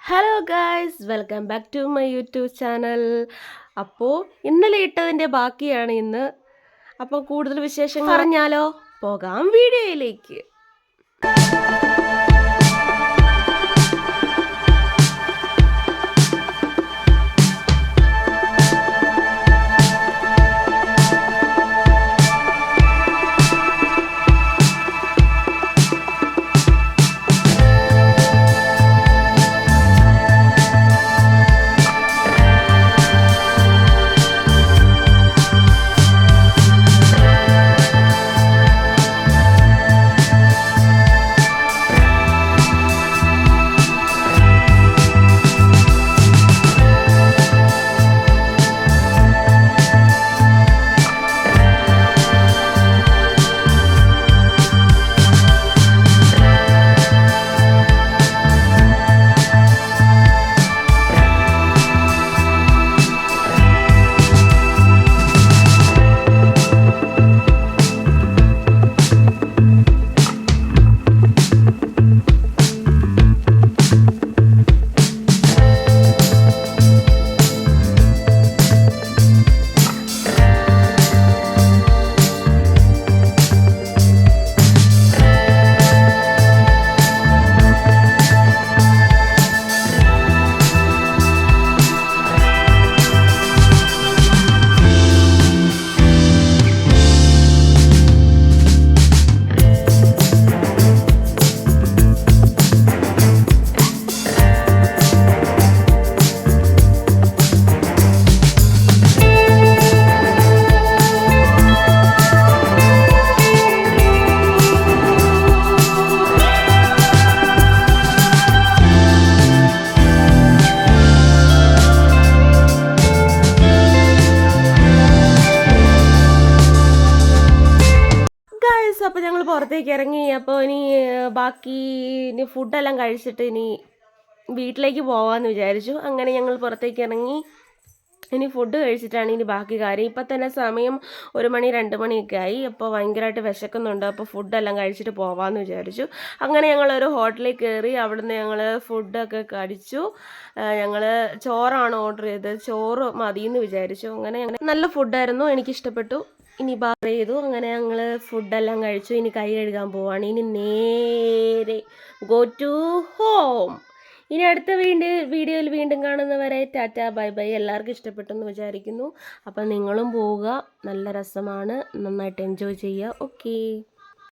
Hello guys, welcome back to my YouTube channel. അപ്പോൾ ഇന്നലെ ഇട്ടതിൻ്റെ ബാക്കിയാണ് ഇന്ന്. അപ്പോൾ കൂടുതൽ വിശേഷങ്ങൾ അറിഞ്ഞാലോ? പോകാം വീഡിയോയിലേക്ക്. അപ്പോൾ ഞങ്ങൾ പുറത്തേക്ക് ഇറങ്ങി. അപ്പോൾ ഇനി ഫുഡെല്ലാം കഴിച്ചിട്ട് ഇനി വീട്ടിലേക്ക് പോകാമെന്ന് വിചാരിച്ചു. അങ്ങനെ ഞങ്ങൾ പുറത്തേക്ക് ഇറങ്ങി. ഇനി ഫുഡ് കഴിച്ചിട്ടാണ് ഇനി ബാക്കി കാര്യം. ഇപ്പം തന്നെ സമയം 1 മണി 2 മണിയൊക്കെ ആയി. അപ്പോൾ ഭയങ്കരമായിട്ട് വിശക്കുന്നുണ്ട്. അപ്പോൾ ഫുഡെല്ലാം കഴിച്ചിട്ട് പോകാമെന്ന് വിചാരിച്ചു. അങ്ങനെ ഞങ്ങളൊരു ഹോട്ടലിൽ കയറി. അവിടുന്ന് ഞങ്ങൾ ഫുഡൊക്കെ കഴിച്ചു. ഞങ്ങൾ ചോറാണ് ഓർഡർ ചെയ്തത്. ചോറ് മതിയെന്ന് വിചാരിച്ചു. അങ്ങനെ നല്ല ഫുഡായിരുന്നു, എനിക്കിഷ്ടപ്പെട്ടു. ഇനി ബാർ ചെയ്തു. അങ്ങനെ ഞങ്ങൾ ഫുഡെല്ലാം കഴിച്ചു. ഇനി കൈ കഴുകാൻ പോവാണ്. ഇനി നേരെ ഗോ ടു ഹോം. ഇനി അടുത്ത വീഡിയോയിൽ വീണ്ടും കാണുന്നവരെ ടാറ്റ ബൈ ബൈ. എല്ലാവർക്കും ഇഷ്ടപ്പെട്ടെന്ന് വിചാരിക്കുന്നു. അപ്പം നിങ്ങളും പോവുക, നല്ല രസമാണ്, നന്നായിട്ട് എൻജോയ് ചെയ്യുക. ഓക്കേ.